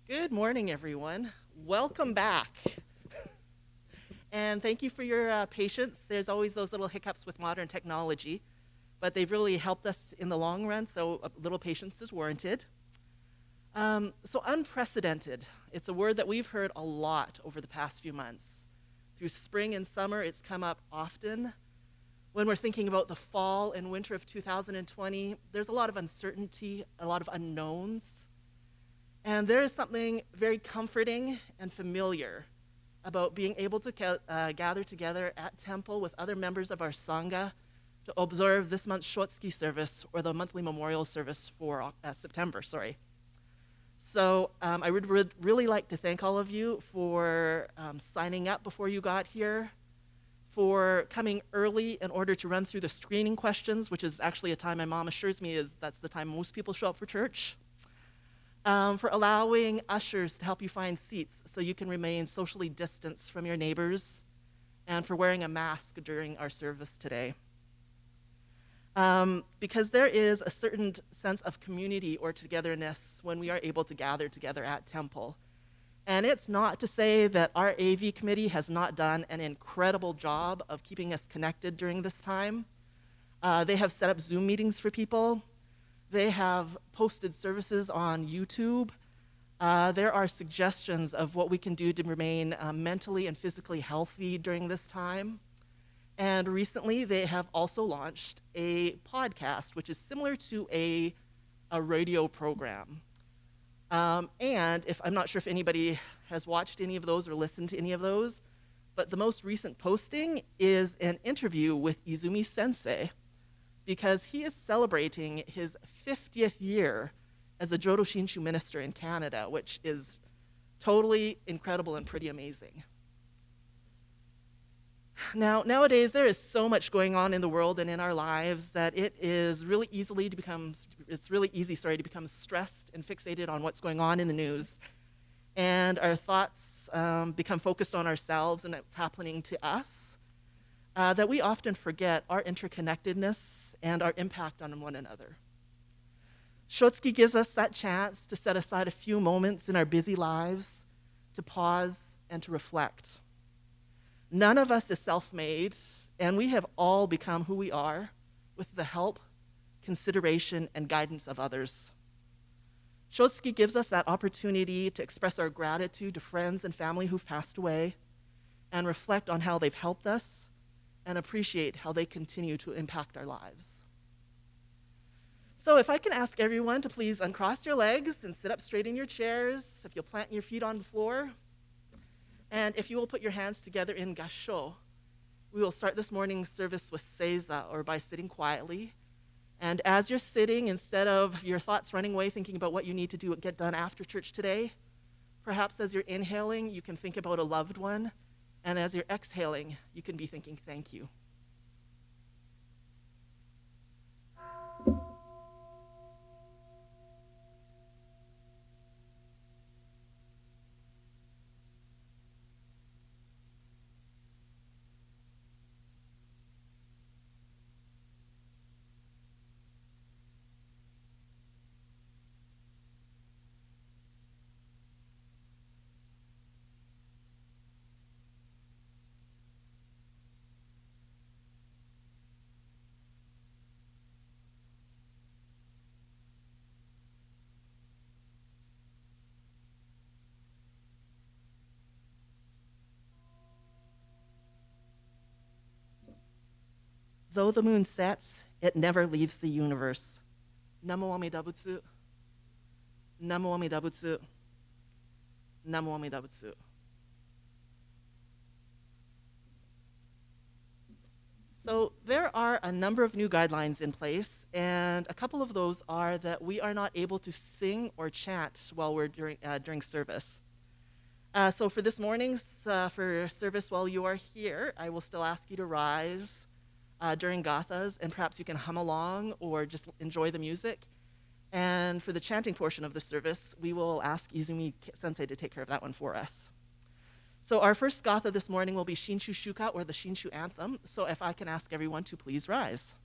Good morning, everyone. Welcome back. And thank you for your patience. There's always those little hiccups with modern technology, but they've really helped us in the long run, so a little patience is warranted. So unprecedented, it's a word that we've heard a lot over the past few months. Through spring and summer, it's come up often. When we're thinking about the fall and winter of 2020, there's a lot of uncertainty, a lot of unknowns. And there is something very comforting and familiar about being able to gather together at temple with other members of our Sangha to observe this month's Shotsuki service, or the monthly memorial service for September. So I would really like to thank all of you for signing up before you got here, for coming early in order to run through the screening questions, which is actually a time my mom assures me that's the time most people show up for church. For allowing ushers to help you find seats so you can remain socially distanced from your neighbors, and for wearing a mask during our service today. Because there is a certain sense of community or togetherness when we are able to gather together at temple. And it's not to say that our AV committee has not done an incredible job of keeping us connected during this time. They have set up Zoom meetings for people. They have posted services on YouTube. There are suggestions of what we can do to remain mentally and physically healthy during this time. And recently, they have also launched a podcast, which is similar to a radio program. And I'm not sure if anybody has watched any of those or listened to any of those, but the most recent posting is an interview with Izumi Sensei, because he is celebrating his 50th year as a Jodo Shinshu minister in Canada, which is totally incredible and pretty amazing. Now, nowadays, there is so much going on in the world and in our lives that it's really easy to become stressed and fixated on what's going on in the news. And our thoughts become focused on ourselves and what's happening to us, that we often forget our interconnectedness and our impact on one another. Shotsuki gives us that chance to set aside a few moments in our busy lives to pause and to reflect. None of us is self-made, and we have all become who we are with the help, consideration, and guidance of others. Shotsuki gives us that opportunity to express our gratitude to friends and family who've passed away, and reflect on how they've helped us, and appreciate how they continue to impact our lives. So if I can ask everyone to please uncross your legs and sit up straight in your chairs, if you'll plant your feet on the floor, and if you will put your hands together in gasho, we will start this morning's service with seiza, or by sitting quietly. And as you're sitting, instead of your thoughts running away thinking about what you need to get done after church today, perhaps as you're inhaling, you can think about a loved one, and as you're exhaling, you can be thinking, thank you. Though the moon sets, it never leaves the universe. Namo Amida Butsu. Namo Amida Butsu. Namo Amida Butsu. So there are a number of new guidelines in place, and a couple of those are that we are not able to sing or chant while we're during service. So for this morning's for service while you are here, I will still ask you to rise during gathas, and perhaps you can hum along or just enjoy the music. And for the chanting portion of the service, we will ask Izumi Sensei to take care of that one for us. So our first gatha this morning will be Shinshu Shuka, or the Shinshu Anthem. So if I can ask everyone to please rise.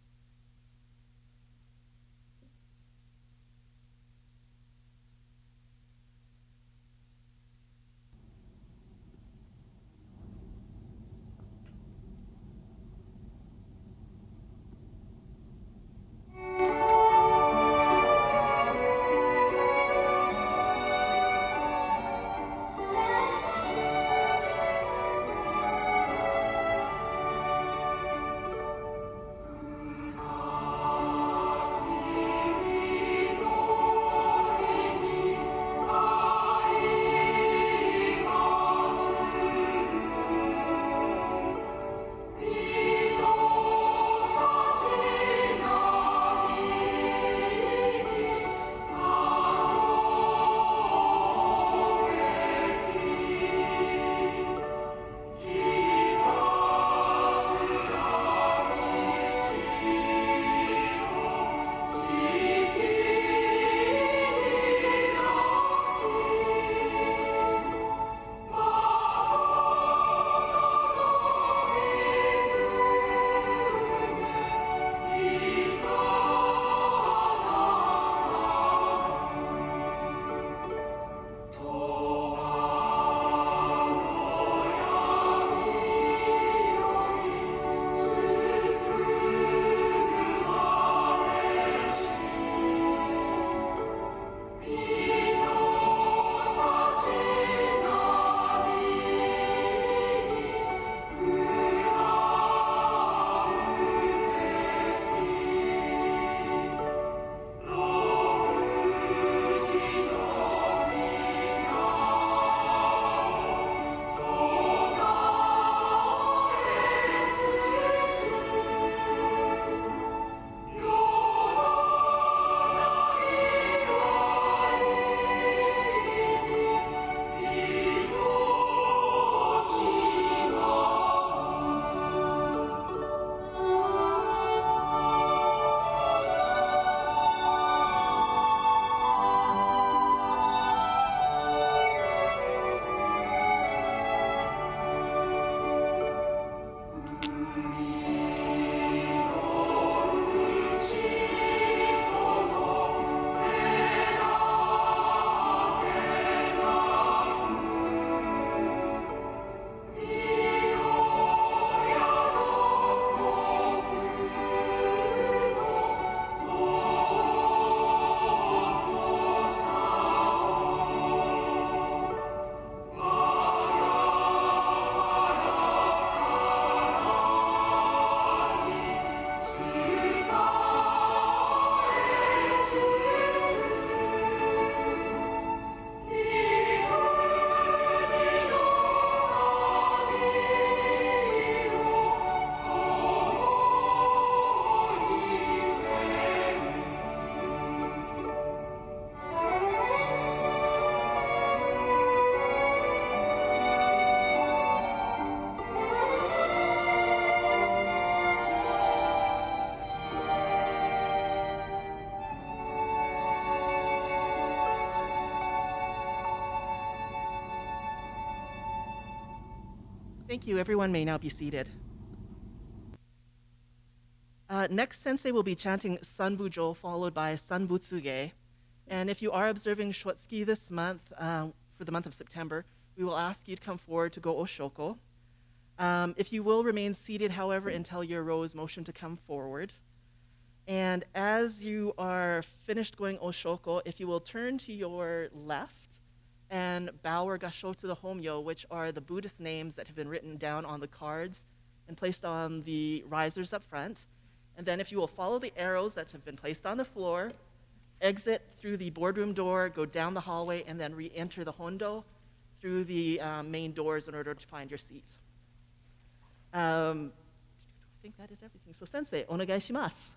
Thank you. Everyone may now be seated. Next, Sensei will be chanting Sanbujo, followed by Sanbutsuge. And if you are observing Shotsuki this month, for the month of September, we will ask you to come forward to go Oshoko. If you will remain seated, however, until your row is motioned to come forward. And as you are finished going Oshoko, if you will turn to your left and bow or gasho to the Homyo, which are the Buddhist names that have been written down on the cards and placed on the risers up front. And then if you will follow the arrows that have been placed on the floor, exit through the boardroom door, go down the hallway, and then re-enter the Hondo through the main doors in order to find your seat. I think that is everything. So Sensei, onegai shimasu.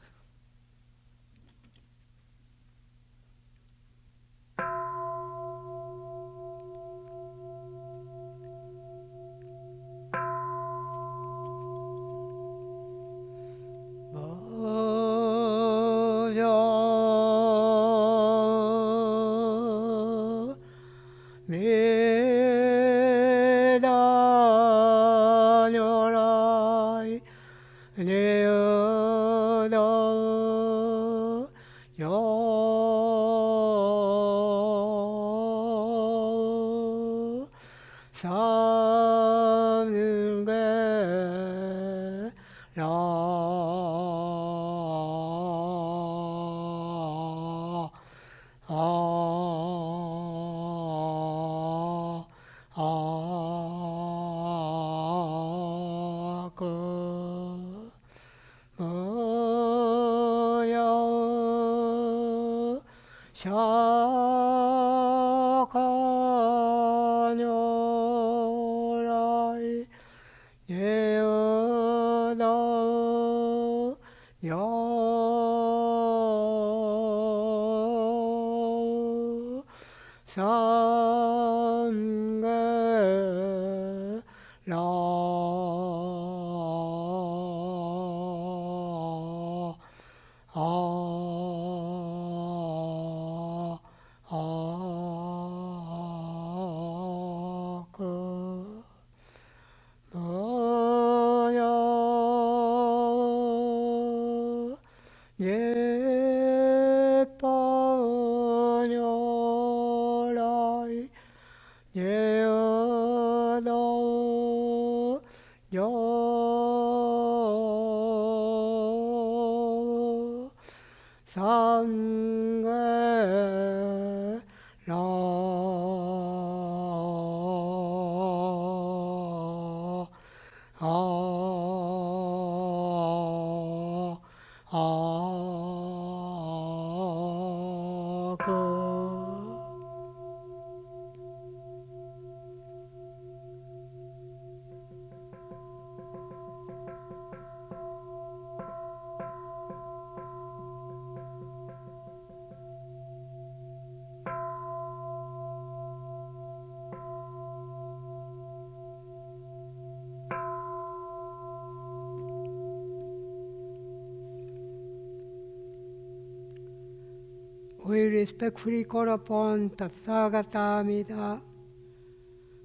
We respectfully call upon Tathagata Amida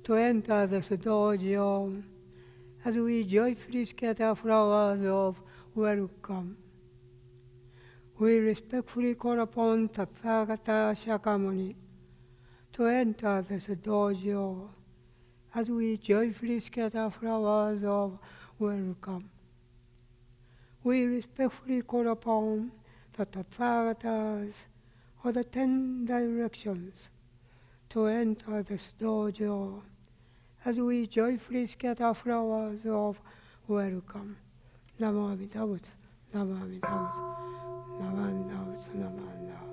to enter this dojo as we joyfully scatter flowers of welcome. We respectfully call upon Tathagata Shakyamuni to enter this dojo as we joyfully scatter flowers of welcome. We respectfully call upon the Tathagatas of the 10 directions to enter this dojo as we joyfully scatter flowers of welcome. Namo Amida Butsu, Namo Amida Butsu, Namo Amida Butsu, Namo Amida Butsu.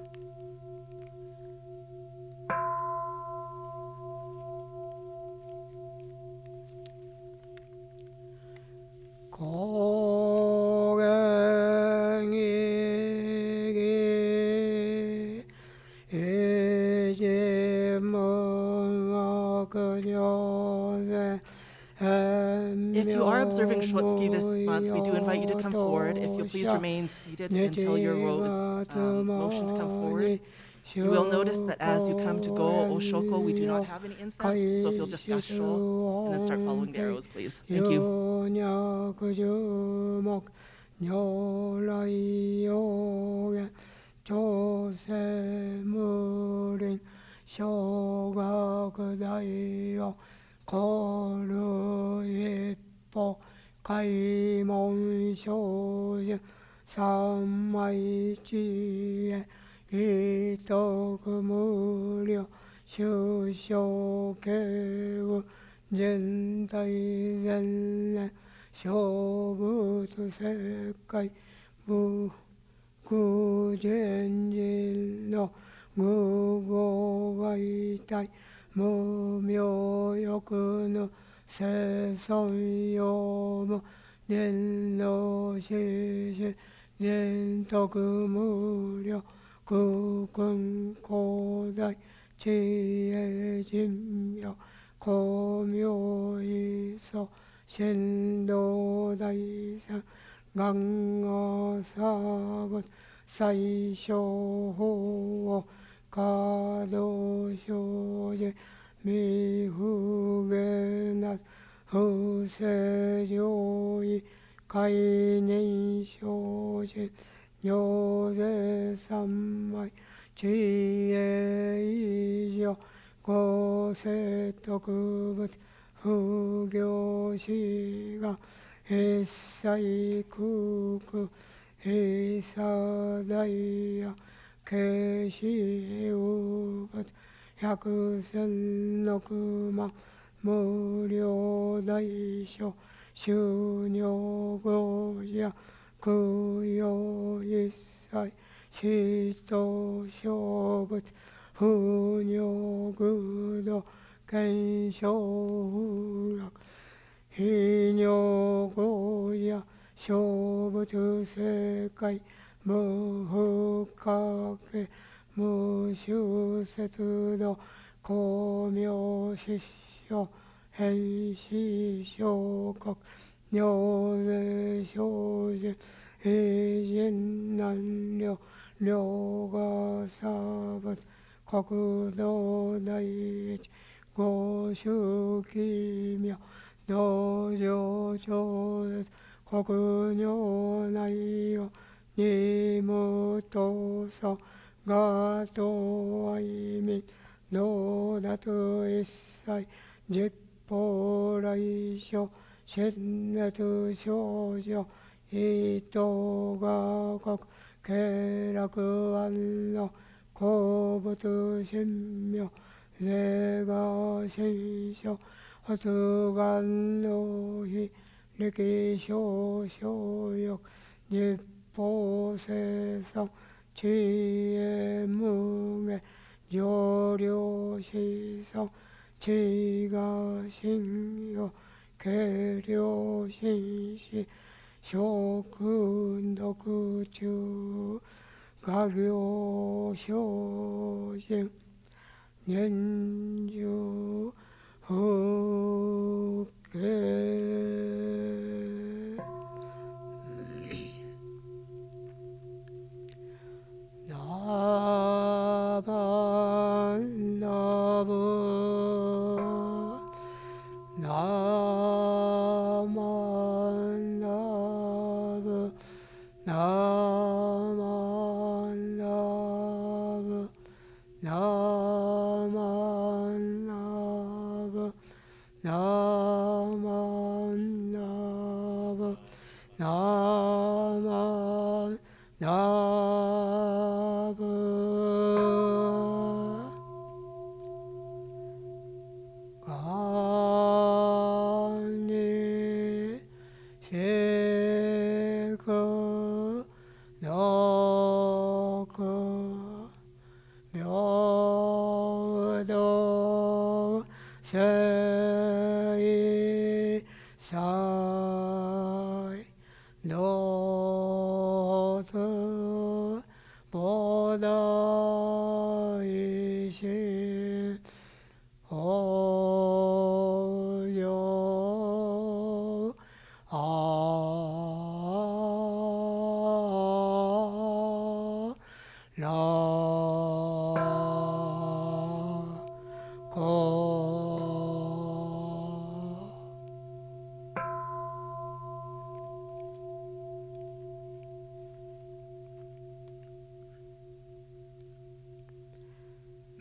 If you are observing Shotsuki this month, we do invite you to come forward. If you'll please remain seated until your row is motioned to come forward. You will notice that as you come to Go Oshoko, we do not have any incense. So if you'll just gasho and then start following the arrows, please. Thank you.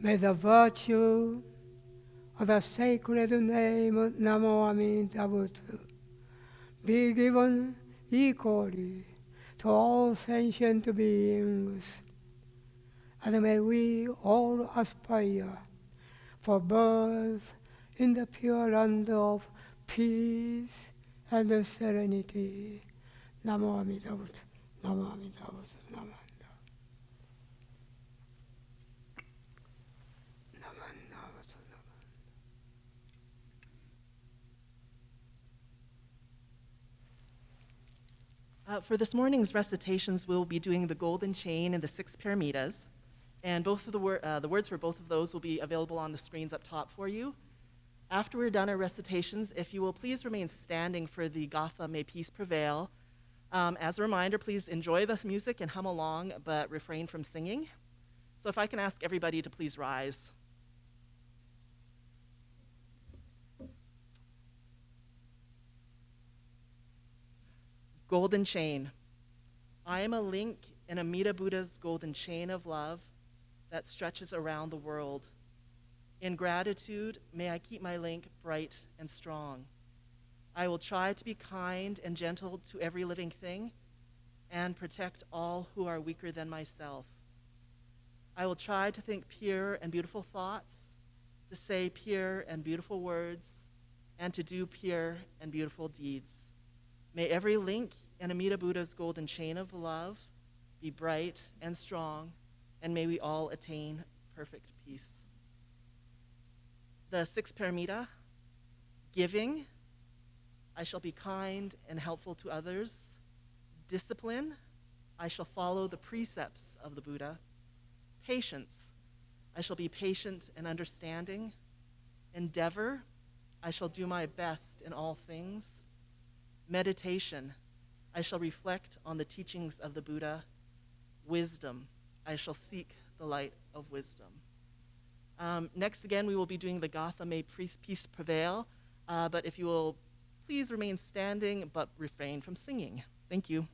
May the virtue of the sacred name of Namo Amida Butsu be given equally to all sentient beings, and may we all aspire for birth in the pure land of peace and serenity. Namo Amida Butsu, Namo Amida Butsu, Namo Amida Butsu. For this morning's recitations, we'll be doing the Golden Chain and the Six Paramitas. And both of the words for both of those will be available on the screens up top for you. After we're done our recitations, if you will please remain standing for the Gatha May Peace Prevail. As a reminder, please enjoy the music and hum along, but refrain from singing. So if I can ask everybody to please rise. Golden Chain. I am a link in Amida Buddha's golden chain of love that stretches around the world. In gratitude, may I keep my link bright and strong. I will try to be kind and gentle to every living thing and protect all who are weaker than myself. I will try to think pure and beautiful thoughts, to say pure and beautiful words, and to do pure and beautiful deeds. May every link in Amida Buddha's golden chain of love be bright and strong, and may we all attain perfect peace. The sixth paramita, giving. I shall be kind and helpful to others. Discipline. I shall follow the precepts of the Buddha. Patience. I shall be patient and understanding. Endeavor. I shall do my best in all things. Meditation. I shall reflect on the teachings of the Buddha. Wisdom. I shall seek the light of wisdom. Next, again, we will be doing the Gatha May Peace Prevail, but if you will please remain standing but refrain from singing. Thank you.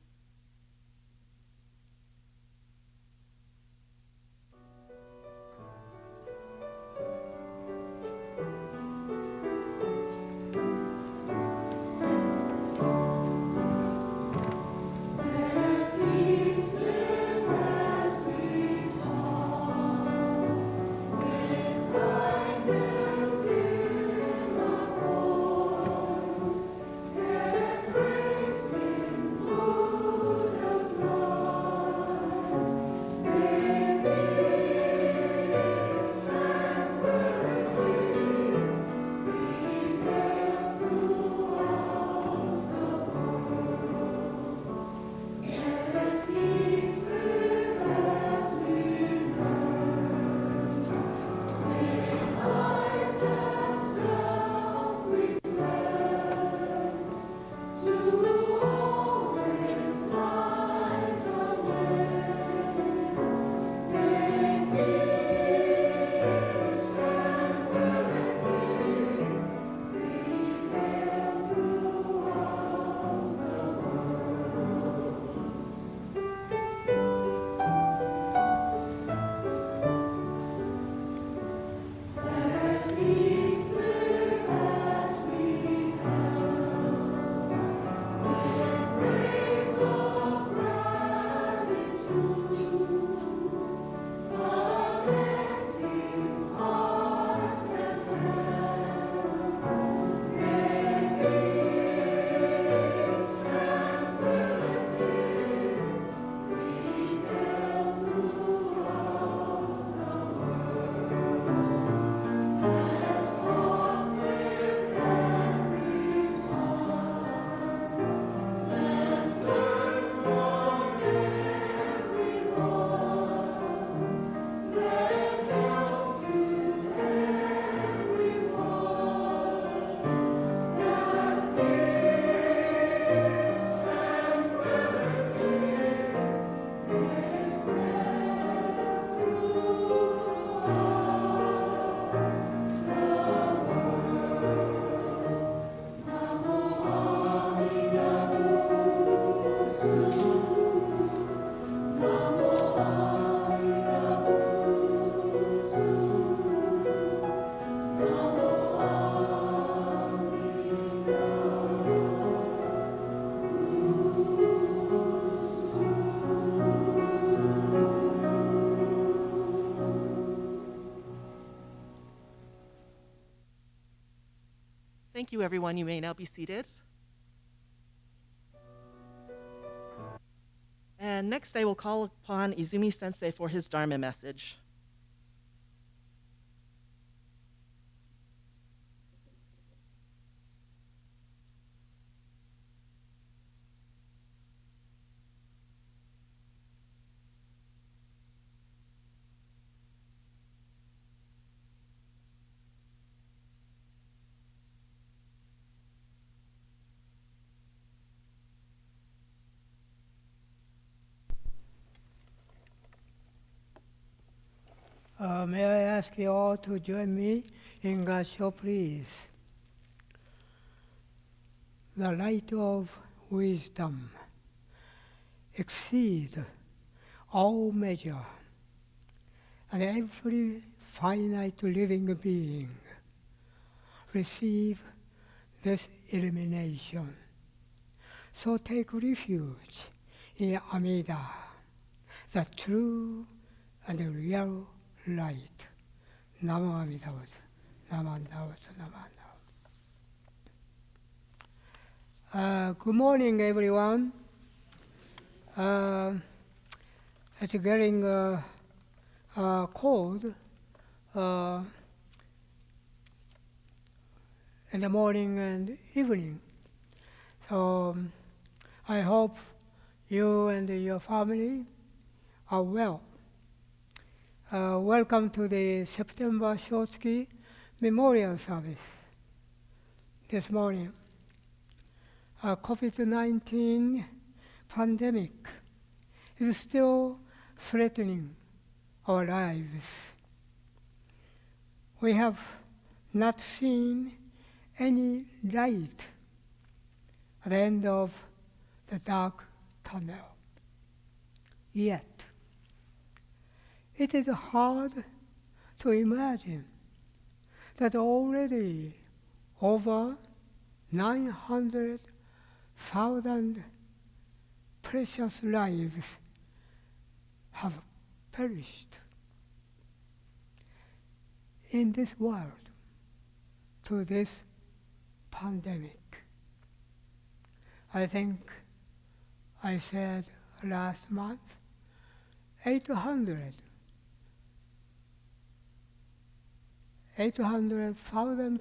Thank you, everyone. You may now be seated. And next, I will call upon Izumi Sensei for his Dharma message. May I ask you all to join me in Gassho, please? The light of wisdom exceeds all measure, and every finite living being receive this illumination. So take refuge in Amida, the true and real light. Namo Amida Butsu, Namanda Butsu, Namanda. Good morning, everyone. It's getting cold in the morning and evening. So I hope you and your family are well. Welcome to the September Shotsuki Memorial Service this morning. COVID-19 pandemic is still threatening our lives. We have not seen any light at the end of the dark tunnel yet. It is hard to imagine that already over 900,000 precious lives have perished in this world to this pandemic. I think I said last month 800,000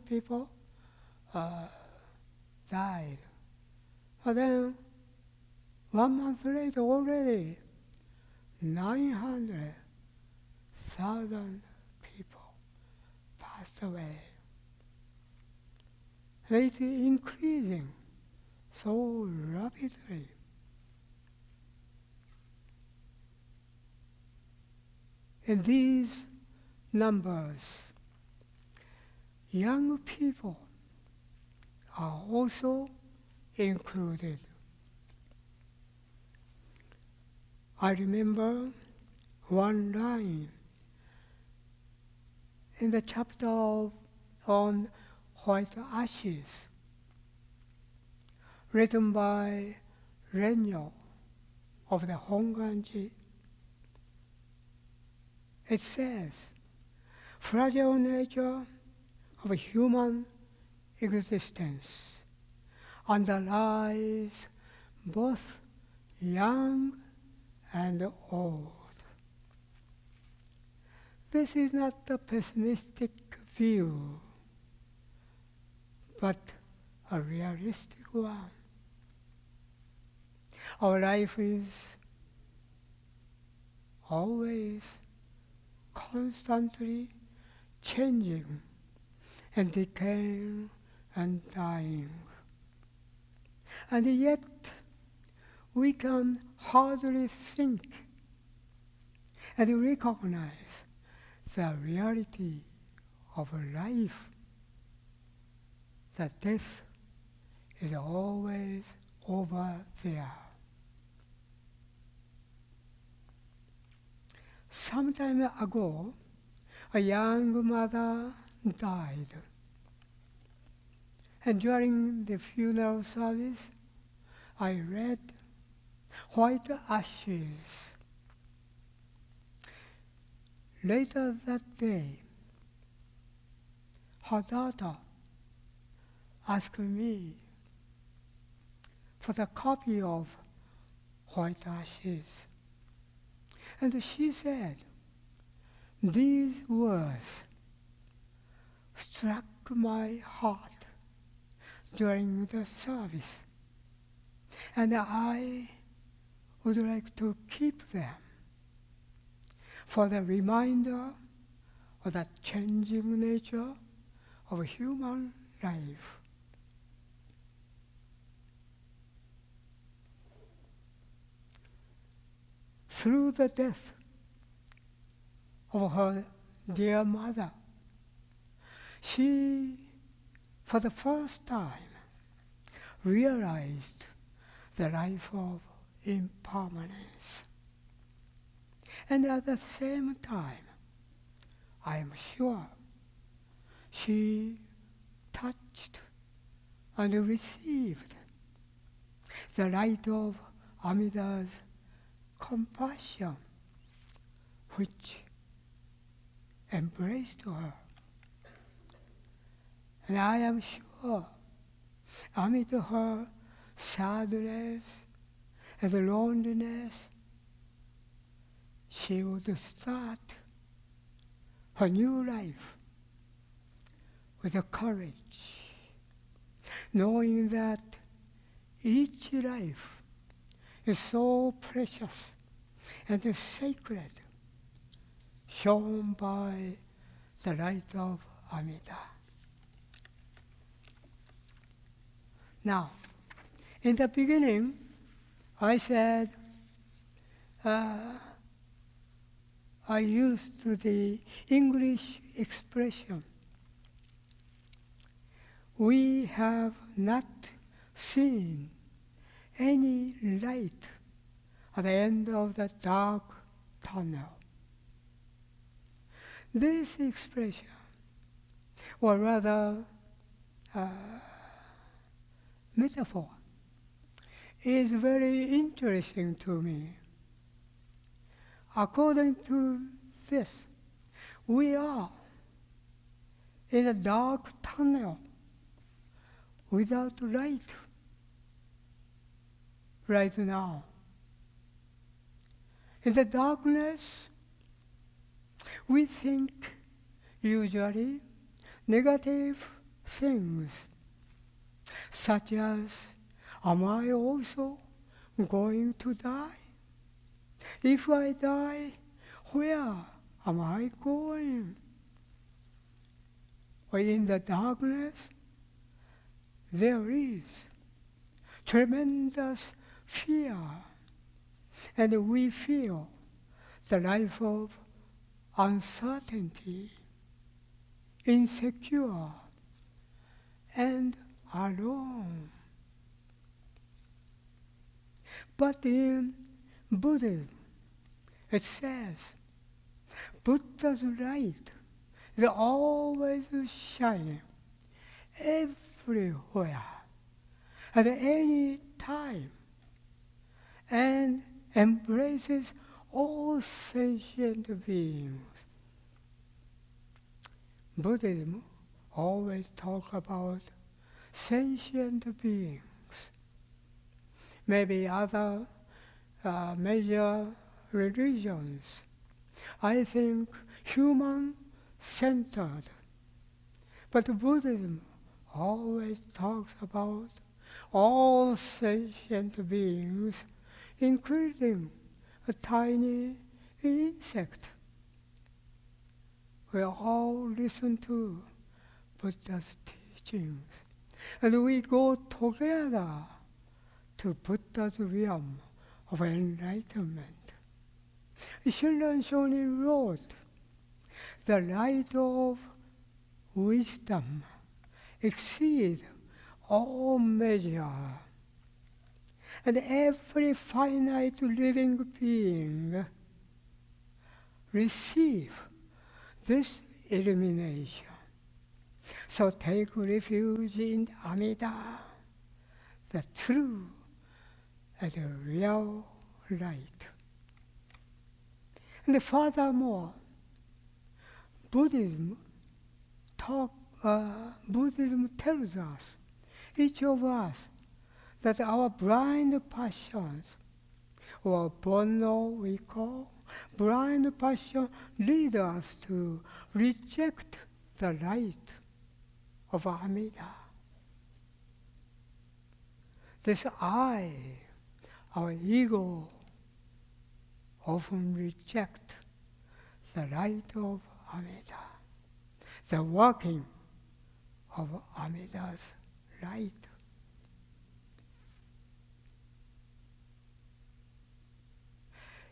people died. But then 1 month later already 900,000 people passed away. It's increasing so rapidly. In these numbers, young people are also included. I remember one line in the chapter on white ashes, written by Renyo of the Honganji. It says, fragile nature of human existence underlies both young and old. This is not a pessimistic view, but a realistic one. Our life is always constantly changing and decaying and dying. And yet we can hardly think and recognize the reality of life, that death is always over there. Some time ago, a young mother died. And during the funeral service, I read white ashes. Later that day, her daughter asked me for the copy of White Ashes. And she said, these words struck my heart during the service, and I would like to keep them for the reminder of the changing nature of human life. Through the death of her dear mother, she, for the first time, realized the life of impermanence. And at the same time, I am sure she touched and received the light of Amida's compassion, which embraced her. And I am sure, amid her sadness and loneliness, she would start her new life with courage, knowing that each life is so precious and sacred, shown by the light of Amida. Now, in the beginning, I said I used the English expression, we have not seen any light at the end of the dark tunnel. This expression, or rather metaphor, is very interesting to me. According to this, we are in a dark tunnel without light right now. In the darkness, we think usually negative things, such as, am I also going to die? If I die, where am I going? Or in the darkness, there is tremendous fear, and we feel the life of uncertainty, insecure, and alone. But in Buddhism, it says, Buddha's light is always shining everywhere, at any time, and embraces all sentient beings. Buddhism always talks about sentient beings. Maybe other major religions, I think, human-centered. But Buddhism always talks about all sentient beings, including a tiny insect. We all listen to Buddha's teachings, and we go together to Buddha's realm of enlightenment. Shinran Shonin wrote, the light of wisdom exceeds all measure, and every finite living being receive this illumination. So take refuge in Amida, the true and real light. And furthermore, Buddhism tells us each of us, that our blind passions, or bono we call, blind passion lead us to reject the light of Amida. This I, our ego, often reject the light of Amida, the working of Amida's light.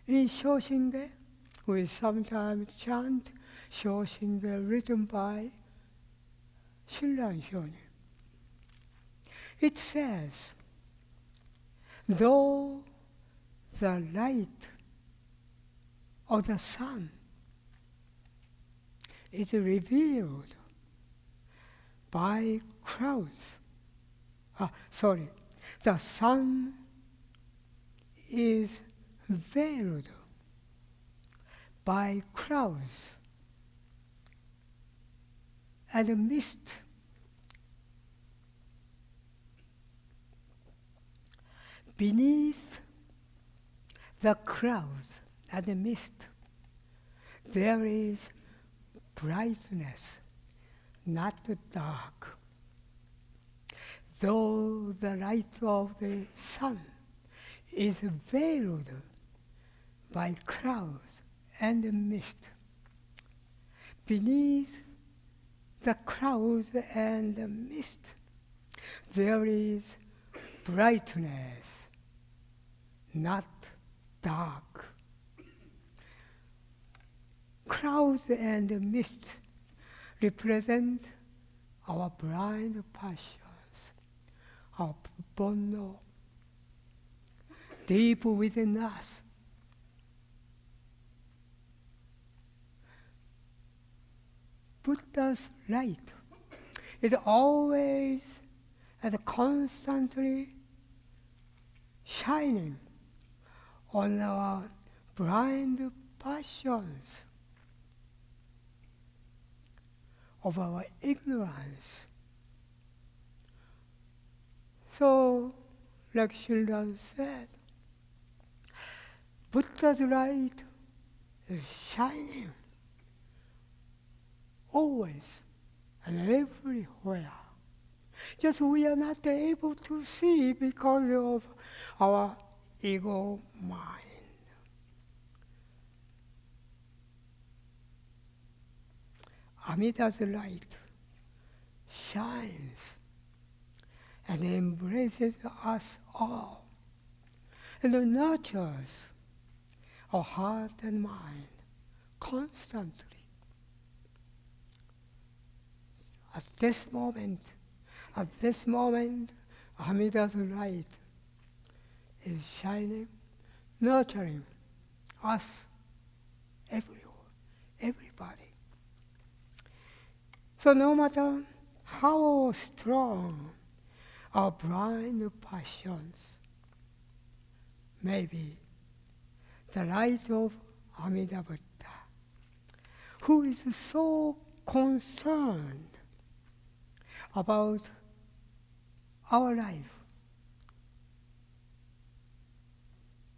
In Shoshinge, we sometimes chant Shoshinge written by Shinran Shonin. It says, though the light of the sun is revealed by clouds, the sun is veiled by clouds and mist. Beneath the clouds and the mist, there is brightness, not dark. Though the light of the sun is veiled by clouds and mist, beneath the clouds and the mist, there is brightness, not dark. Clouds and mist represent our blind passions, our bono, deep within us. Buddha's light is always and constantly shining on our blind passions of our ignorance. So, like Shinran said, Buddha's light is shining always and everywhere. Just we are not able to see because of our ego mind. Amida's light shines and embraces us all and nurtures our heart and mind constantly. At this moment, Amida's light is shining, nurturing us, everybody. So no matter how strong our blind passions may be, the light of Amida Buddha, who is so concerned about our life,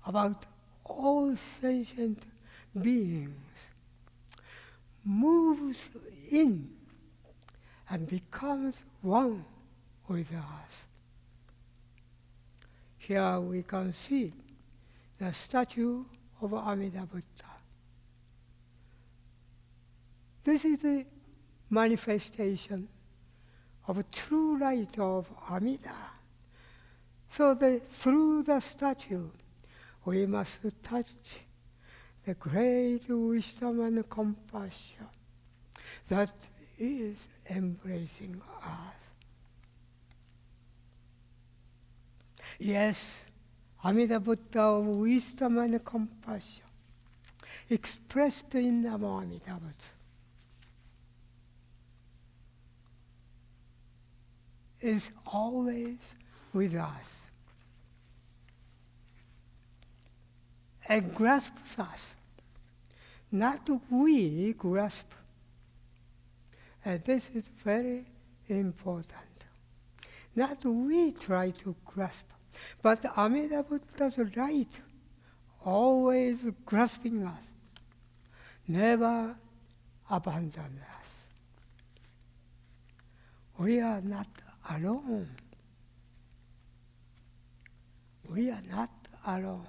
about all sentient beings, moves in and becomes one with us. Here we can see the statue of Amida Buddha. This is the manifestation of true light of Amida. So through the statue, we must touch the great wisdom and compassion that is embracing us. Yes, Amida Buddha of wisdom and compassion, expressed in Namo Amida Buddha, is always with us and grasps us. Not we grasp. And this is very important. Not we try to grasp, but Amida Buddha's light always grasping us, never abandon us. We are not alone. We are not alone.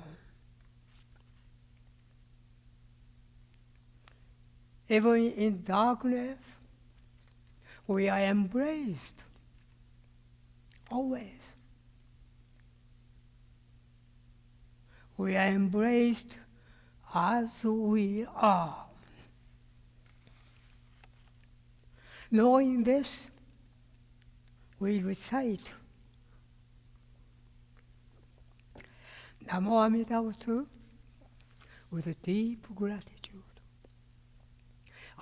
Even in darkness, we are embraced. Always. We are embraced as we are. Knowing this, we recite Namo Amida Butsu with deep gratitude.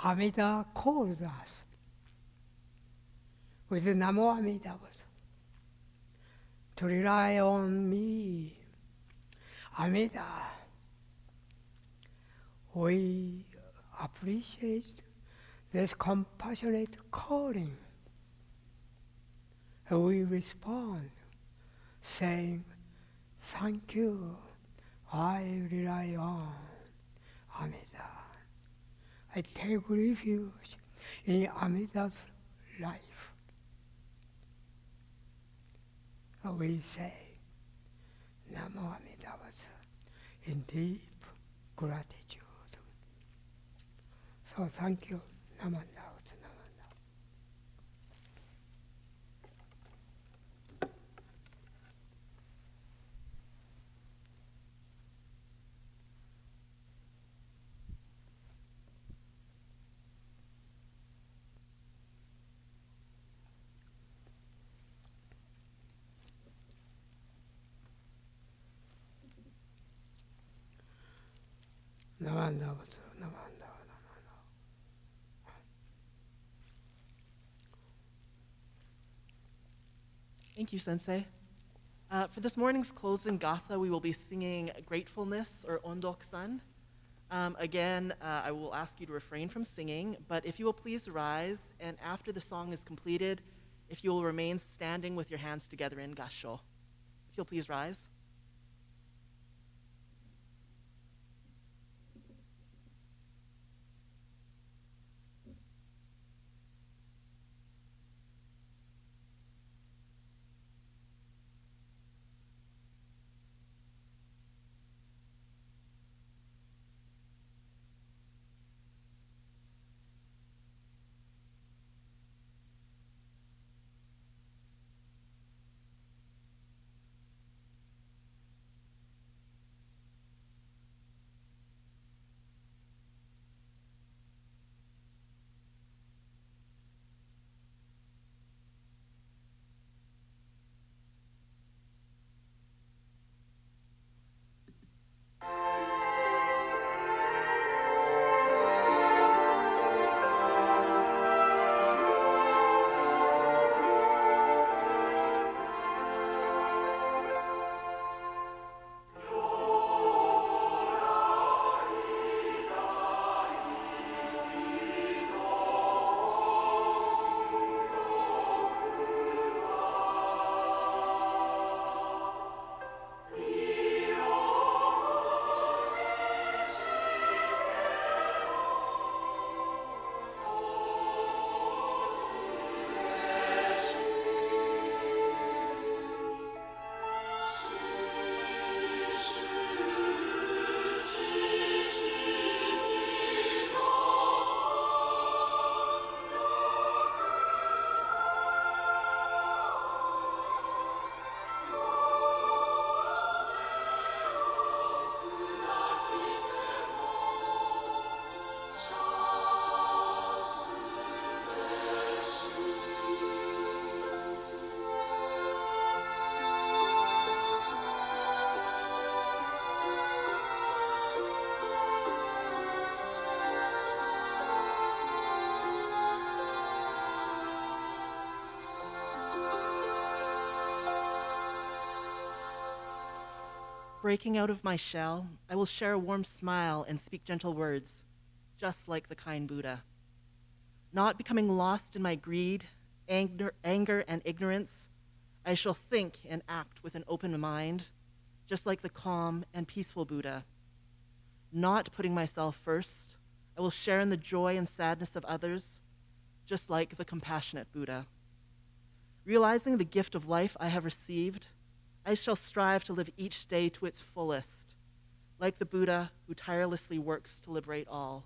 Amida calls us with Namo Amida Butsu to rely on me. Amida, we appreciate this compassionate calling. And we respond saying, thank you, I rely on Amida. I take refuge in Amida's life. And we say, Namo Amida Butsu, in deep gratitude. So thank you, Namanda Butsu, Namanda. Namanda Butsu, Namanda, Namanda. Thank you, Sensei. For this morning's closing gatha, we will be singing Gratefulness or Ondok-san. Again, I will ask you to refrain from singing, but if you will please rise, and after the song is completed, if you will remain standing with your hands together in Gassho. If you'll please rise. Breaking out of my shell, I will share a warm smile and speak gentle words, just like the kind Buddha. Not becoming lost in my greed, anger, and ignorance, I shall think and act with an open mind, just like the calm and peaceful Buddha. Not putting myself first, I will share in the joy and sadness of others, just like the compassionate Buddha. Realizing the gift of life I have received, I shall strive to live each day to its fullest, like the Buddha who tirelessly works to liberate all.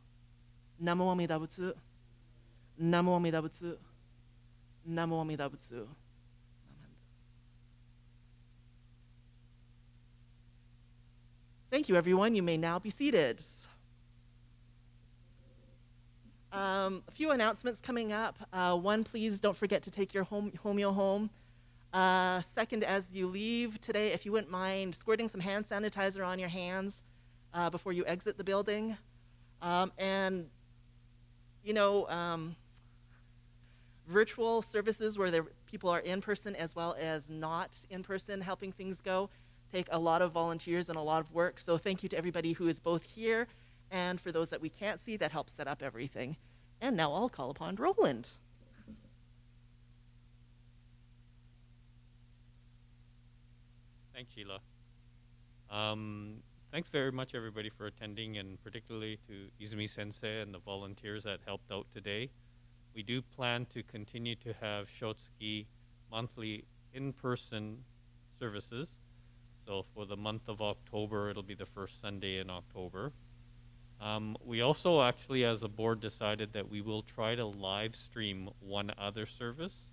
Namo Amida Butsu. Namo Amida Butsu. Namo Amida Butsu. Thank you, everyone. You may now be seated. A few announcements coming up. One, please don't forget to take your homeo home. Second, as you leave today, if you wouldn't mind squirting some hand sanitizer on your hands before you exit the building. And, you know, virtual services where people are in person as well as not in person helping things go take a lot of volunteers and a lot of work. So thank you to everybody who is both here and for those that we can't see that help set up everything. And now I'll call upon Roland. Thanks, Sheila. Thanks very much, everybody, for attending, and particularly to Izumi Sensei and the volunteers that helped out today. We do plan to continue to have Shotsuki monthly in-person services. So for the month of October, it'll be the first Sunday in October. We also actually, as a board, decided that we will try to live stream one other service.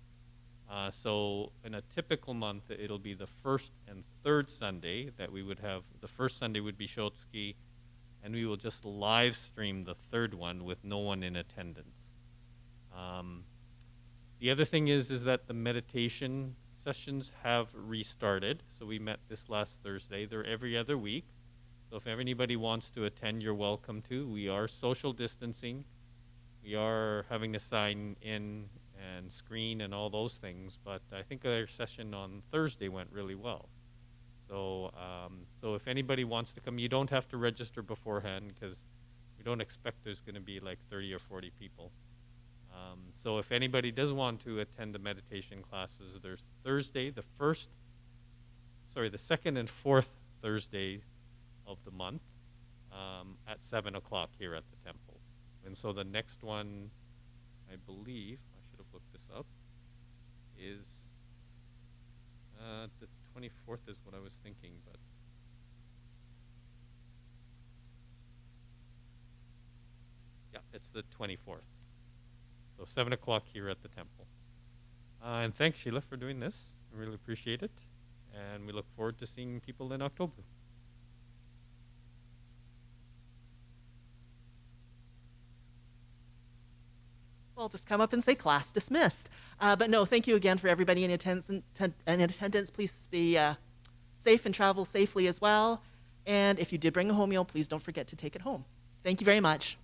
So in a typical month, it'll be the first and third Sunday that we would have. The first Sunday would be Shotsuki, and we will just live stream the third one with no one in attendance. The other thing is that the meditation sessions have restarted. So we met this last Thursday. They're every other week. So if anybody wants to attend, you're welcome to. We are social distancing. We are having to sign in and screen and all those things, but I think our session on Thursday went really well. So, so if anybody wants to come, you don't have to register beforehand because we don't expect there's going to be like 30 or 40 people. So if anybody does want to attend the meditation classes, there's Thursday, the second and fourth Thursday of the month at 7 o'clock here at the temple. And so the next one, I believe, I should have looked this up, is the 24th is what I was thinking, but yeah, it's the 24th. So 7 o'clock here at the temple. And thanks, Sheila, for doing this. I really appreciate it. And we look forward to seeing people in October. So I'll just come up and say class dismissed. But no, thank you again for everybody in attendance. Please be safe and travel safely as well. And if you did bring a home meal, please don't forget to take it home. Thank you very much.